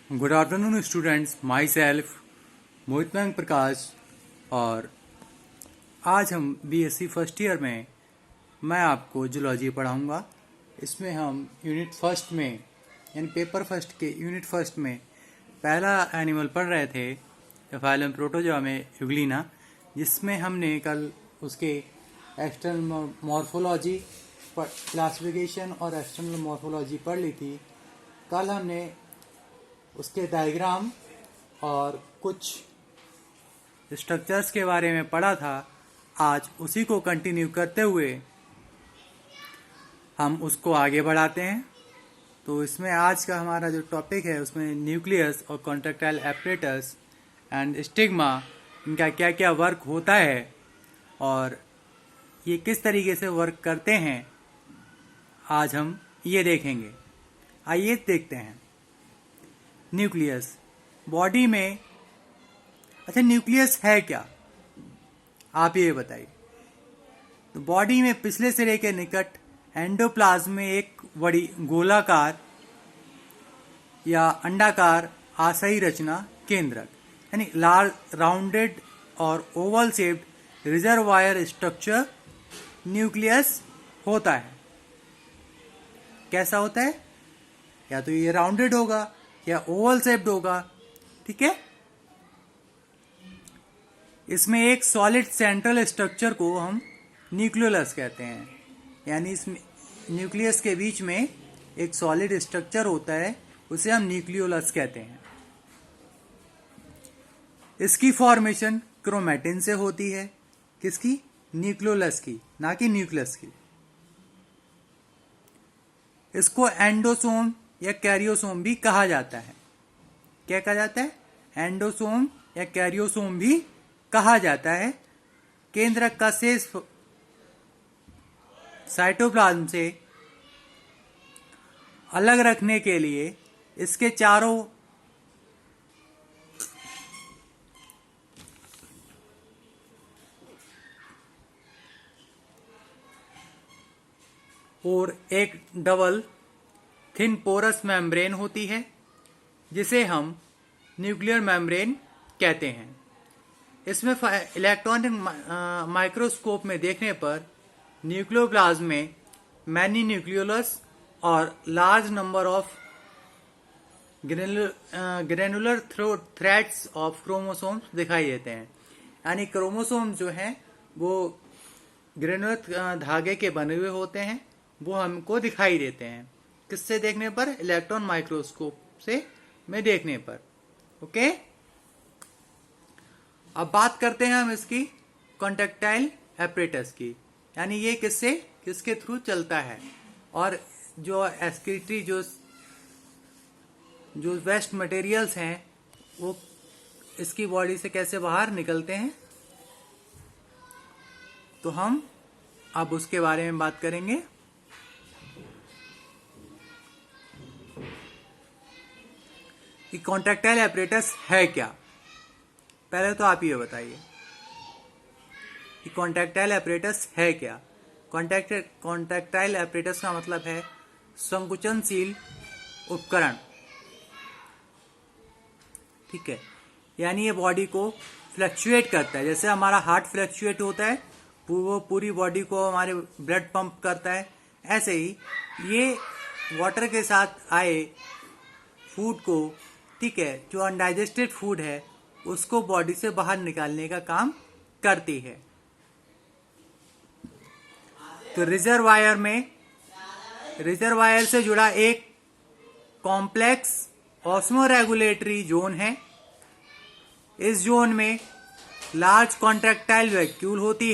Good afternoon students, myself Mohit Prakash. और आज हम बीएससी फर्स्ट ईयर में मैं आपको जूलॉजी पढ़ाऊंगा। इसमें हम यूनिट फर्स्ट में यानी पेपर फर्स्ट के यूनिट फर्स्ट में पहला एनिमल पढ़ रहे थे, फाइलम प्रोटोजोआ में यूग्लिना, जिसमें हमने कल उसके एक्सटर्नल मॉर्फोलॉजी क्लासिफिकेशन और एक्सटर्नल मॉर्फोलॉजी पढ़ ली थी। कल हमने उसके डायग्राम और कुछ स्ट्रक्चर्स के बारे में पढ़ा था। आज उसी को कंटिन्यू करते हुए हम उसको आगे बढ़ाते हैं। तो इसमें आज का हमारा जो टॉपिक है उसमें न्यूक्लियस और कॉन्ट्रैक्टाइल एपरेटस एंड स्टिग्मा, इनका क्या क्या वर्क होता है और ये किस तरीके से वर्क करते हैं, आज हम ये देखेंगे। आइए देखते हैं। न्यूक्लियस बॉडी में, अच्छा न्यूक्लियस है क्या, आप ये बताइए। तो बॉडी में पिछले सिरे के निकट एंडोप्लाज्म में एक बड़ी गोलाकार या अंडाकार आशयी रचना केंद्रक यानी लार्ज राउंडेड और Oval shaped reservoir structure nucleus होता है। कैसा होता है? या तो ये राउंडेड होगा या ओवल शेप्ड होगा, ठीक है। इसमें एक सॉलिड सेंट्रल स्ट्रक्चर को हम न्यूक्लियोलस कहते हैं, यानी इस न्यूक्लियस के बीच में एक सॉलिड स्ट्रक्चर होता है, उसे हम न्यूक्लियोलस कहते हैं। इसकी फॉर्मेशन क्रोमैटिन से होती है। किसकी? न्यूक्लियोलस की, ना कि न्यूक्लियस की। इसको एंडोसोम या कैरियोसोम भी कहा जाता है। क्या कहा जाता है? एंडोसोम या कैरियोसोम भी कहा जाता है। केंद्रक का शेष साइटोप्लाज्म से अलग रखने के लिए इसके चारों और एक डबल थिन पोरस मेम्ब्रेन होती है, जिसे हम न्यूक्लियर मेम्ब्रेन कहते हैं। इसमें इलेक्ट्रॉनिक माइक्रोस्कोप में देखने पर न्यूक्लियोप्लाज्म में मैनी न्यूक्लियोलस और large number of granular threads of chromosomes दिखाई देते हैं। यानी क्रोमोसोम जो हैं वो ग्रेनुलर धागे के बने हुए होते हैं, वो हमको दिखाई देते हैं। किससे देखने पर? इलेक्ट्रॉन माइक्रोस्कोप से में देखने पर। ओके, अब बात करते हैं हम इसकी कॉन्ट्रैक्टाइल एपरेटस की, यानी ये किसके थ्रू चलता है और जो एक्सक्रीटरी जो वेस्ट मटेरियल्स हैं वो इसकी बॉडी से कैसे बाहर निकलते हैं, तो हम अब उसके बारे में बात करेंगे। कि कॉन्ट्रैक्टाइल एपरेटस है क्या। पहले तो आप ये बताइए कि कॉन्ट्रैक्टाइल एपरेटस है क्या। कॉन्ट्रैक्टाइल एपरेटस का मतलब है संकुचनशील उपकरण, ठीक है। यानी ये बॉडी को फ्लक्चुएट करता है, जैसे हमारा हार्ट फ्लक्चुएट होता है, वो पूरी बॉडी को हमारे ब्लड पंप करता है। ऐसे ही ये वाटर के साथ आए फूड को, ठीक है, जो अनडाइजेस्टेड फूड है उसको बॉडी से बाहर निकालने का काम करती है। तो रिजर्वायर से जुड़ा एक कॉम्प्लेक्स ऑस्मोरेगुलेटरी जोन है। इस जोन में लार्ज कॉन्ट्रैक्टाइल वैक्यूल होती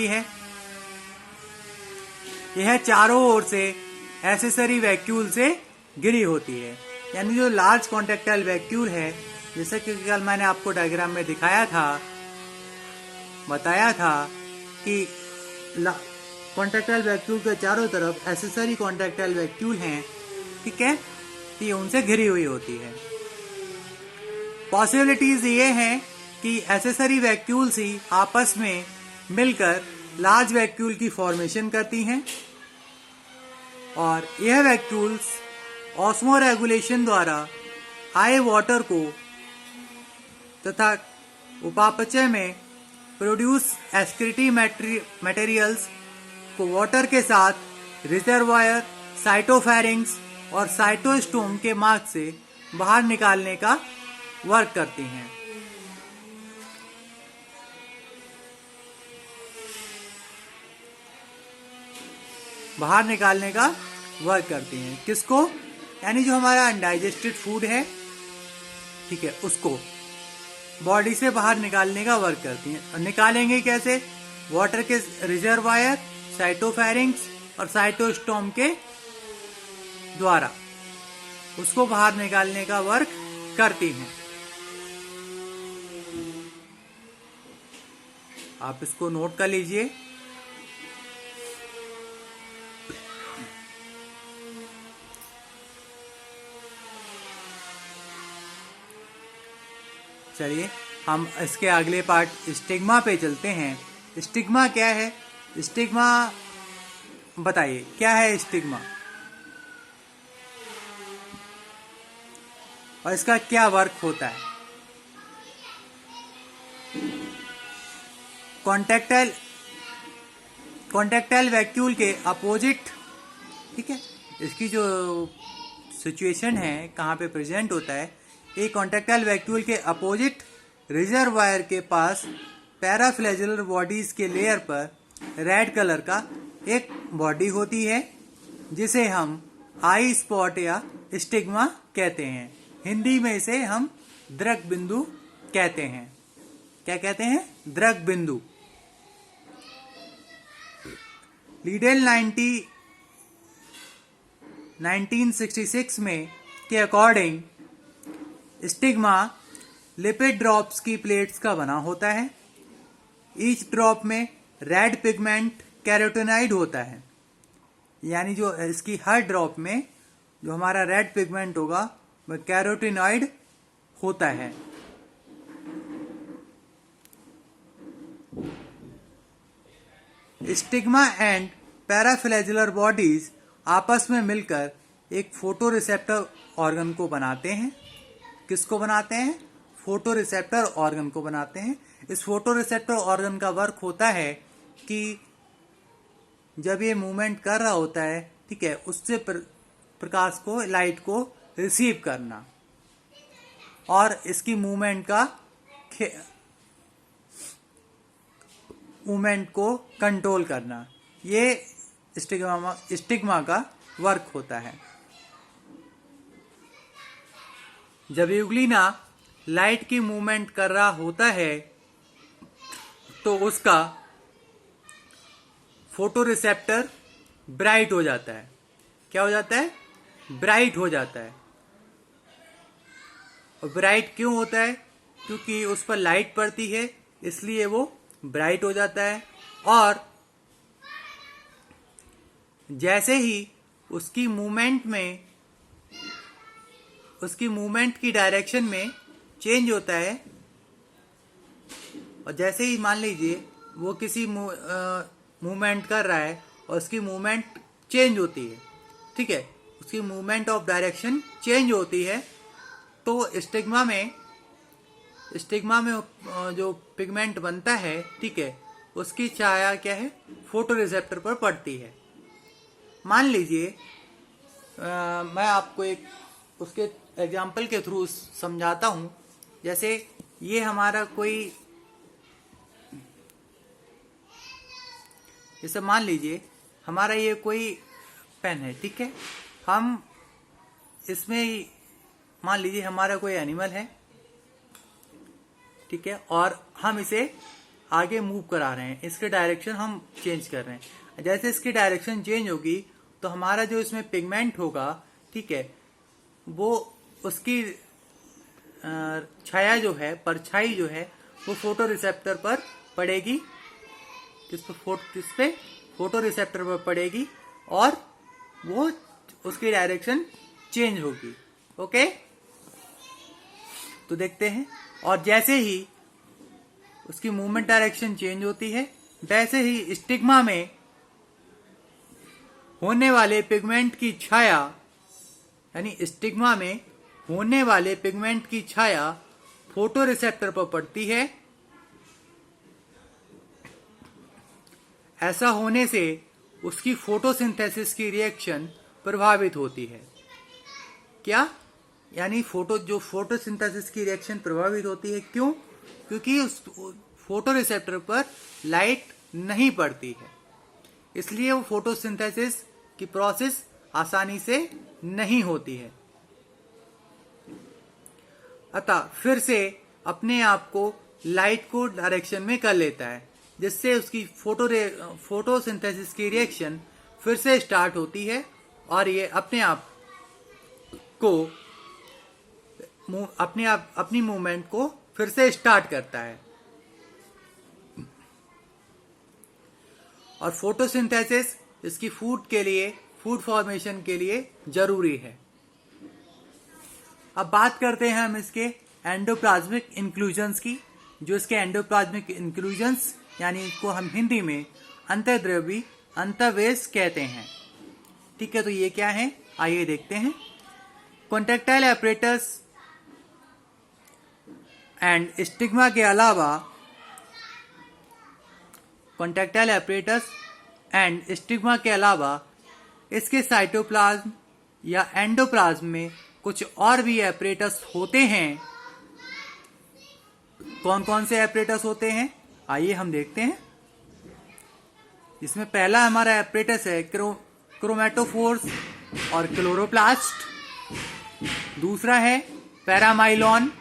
है। यह चारों ओर से एसेसरी वैक्यूल से घिरी होती है। यानी जो लार्ज कॉन्ट्रैक्टाइल वैक्यूल है, जैसे कि कल मैंने आपको डायग्राम में बताया था कि कॉन्ट्रैक्टाइल वैक्यूल के चारों तरफ एसेसरी कॉन्ट्रैक्टाइल वैक्यूल हैं, ठीक है, ये उनसे घिरी हुई होती है। पॉसिबिलिटीज ये हैं कि एसेसरी वैक्यूल्स ही आपस में मिलकर लार्ज वैक्यूल की फॉर्मेशन करती हैं, और यह वैक्यूल्स ऑस्मो रेगुलेशन द्वारा आए वाटर को तथा उपापचय में प्रोड्यूस एक्सक्रीटरी मटेरियल्स को वाटर के साथ रिजर्वायर, साइटोफेरिंग्स और साइटोस्टोम के मार्ग से बाहर निकालने का वर्क करती हैं। बाहर निकालने का वर्क करती हैं। किसको? यानी जो हमारा अनडाइजेस्टेड फूड है, ठीक है, उसको बॉडी से बाहर निकालने का वर्क करती हैं। और निकालेंगे कैसे? वाटर के रिजर्वायर, साइटोफेरिंग्स और साइटोस्टोम के द्वारा उसको बाहर निकालने का वर्क करती हैं। आप इसको नोट कर लीजिए। चलिए हम इसके अगले पार्ट स्टिग्मा पे चलते हैं। स्टिग्मा क्या है? स्टिग्मा बताइए क्या है स्टिग्मा और इसका क्या वर्क होता है? कॉन्टेक्टाइल वैक्यूल के अपोजिट, ठीक है, इसकी जो सिचुएशन है कहाँ पे प्रेजेंट होता है, ये कॉन्टेक्टाइल वैक्यूल के अपोजिट रिजर्वायर के पास पैराफ्लैजेलर बॉडीज के लेयर पर रेड कलर का एक बॉडी होती है जिसे हम आई स्पॉट या स्टिग्मा कहते हैं। हिंदी में इसे हम द्रक बिंदु कहते हैं। क्या कहते हैं? द्रक बिंदु। लीडेल 1966 में के अकॉर्डिंग स्टिग्मा लिपिड ड्रॉप्स की प्लेट्स का बना होता है। ईच ड्रॉप में रेड पिगमेंट कैरोटिनॉइड होता है। यानी जो इसकी हर ड्रॉप में जो हमारा रेड पिगमेंट होगा वह कैरोटिनॉइड होता है। स्टिग्मा एंड पैराफ्लैजेलर बॉडीज आपस में मिलकर एक फोटो रिसेप्टर ऑर्गन को बनाते हैं। किसको बनाते हैं? फोटो रिसेप्टर ऑर्गन को बनाते हैं। इस फोटो रिसेप्टर ऑर्गन का वर्क होता है कि जब ये मूवमेंट कर रहा होता है, ठीक है, उससे प्रकाश को, लाइट को रिसीव करना और इसकी मूवमेंट को कंट्रोल करना, ये स्टिग्मा का वर्क होता है। जब यूग्लिना लाइट की मूवमेंट कर रहा होता है तो उसका फोटो रिसेप्टर ब्राइट हो जाता है। क्या हो जाता है? ब्राइट हो जाता है। और ब्राइट क्यों होता है? क्योंकि उस पर लाइट पड़ती है, इसलिए वो ब्राइट हो जाता है। और जैसे ही उसकी मूवमेंट की डायरेक्शन में चेंज होता है, और जैसे ही मान लीजिए वो किसी मूवमेंट कर रहा है और उसकी मूवमेंट चेंज होती है, ठीक है, उसकी मूवमेंट ऑफ डायरेक्शन चेंज होती है, तो स्टिग्मा में जो पिगमेंट बनता है, ठीक है, उसकी छाया क्या है? फोटो रिसेप्टर पर पड़ती है। मान लीजिए मैं आपको एक उसके एग्जाम्पल के थ्रू समझाता हूं। जैसे ये हमारा कोई, जैसे मान लीजिए हमारा ये कोई पेन है, ठीक है, हम इसमें मान लीजिए हमारा कोई एनिमल है, ठीक है, और हम इसे आगे मूव करा रहे हैं, इसके डायरेक्शन हम चेंज कर रहे हैं। जैसे इसकी डायरेक्शन चेंज होगी तो हमारा जो इसमें पिगमेंट होगा, ठीक है, वो उसकी छाया जो है, परछाई जो है, वो फोटो रिसेप्टर पर पड़ेगी। किस पे? फोटो रिसेप्टर पर पड़ेगी और वो उसकी डायरेक्शन चेंज होगी। ओके, तो देखते हैं। और जैसे ही उसकी मूवमेंट डायरेक्शन चेंज होती है, वैसे ही स्टिग्मा में होने वाले पिगमेंट की छाया, यानी स्टिग्मा में होने वाले पिगमेंट की छाया फोटो रिसेप्टर पर पड़ती है। ऐसा होने से उसकी फोटोसिंथेसिस की रिएक्शन प्रभावित होती है। क्या? यानी फोटोसिंथेसिस की रिएक्शन प्रभावित होती है। क्यों? क्योंकि उस फोटो रिसेप्टर पर लाइट नहीं पड़ती है, इसलिए वो फोटोसिंथेसिस की प्रोसेस आसानी से नहीं होती है। अतः फिर से अपने आप को लाइट को डायरेक्शन में कर लेता है, जिससे उसकी फोटोसिंथेसिस की रिएक्शन फिर से स्टार्ट होती है और ये अपनी मूवमेंट को फिर से स्टार्ट करता है। और फोटोसिंथेसिस इसकी फूड फॉर्मेशन के लिए जरूरी है। अब बात करते हैं हम इसके एंडोप्लाज्मिक इंक्लूजन्स की। जो इसके एंडोप्लाज्मिक इंक्लूजन्स यानी इसको हम हिंदी में अंतर्द्रव्यी अंतर्वेश कहते हैं। ठीक है, तो ये क्या है आइए देखते हैं। कॉन्ट्रैक्टाइल एपरेटस एंड स्टिग्मा के अलावा इसके साइटोप्लाज्म या एंडोप्लाज्म में कुछ और भी एपरेटस होते हैं। कौन कौन से एपरेटस होते हैं आइए हम देखते हैं। इसमें पहला हमारा एपरेटस है क्रोमेटोफोर्स और क्लोरोप्लास्ट। दूसरा है पैरामाइलॉन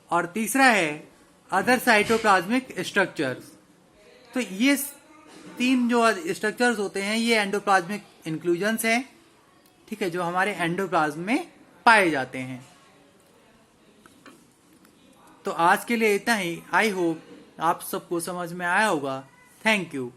और तीसरा है अदर साइटोप्लाज्मिक स्ट्रक्चर्स। तो ये 3 जो स्ट्रक्चर्स होते हैं ये एंडोप्लाज्मिक इंक्लूजन्स हैं। ठीक है, जो हमारे एंडोप्लाज्म में पाए जाते हैं। तो आज के लिए इतना ही। आई होप आप सबको समझ में आया होगा। Thank you.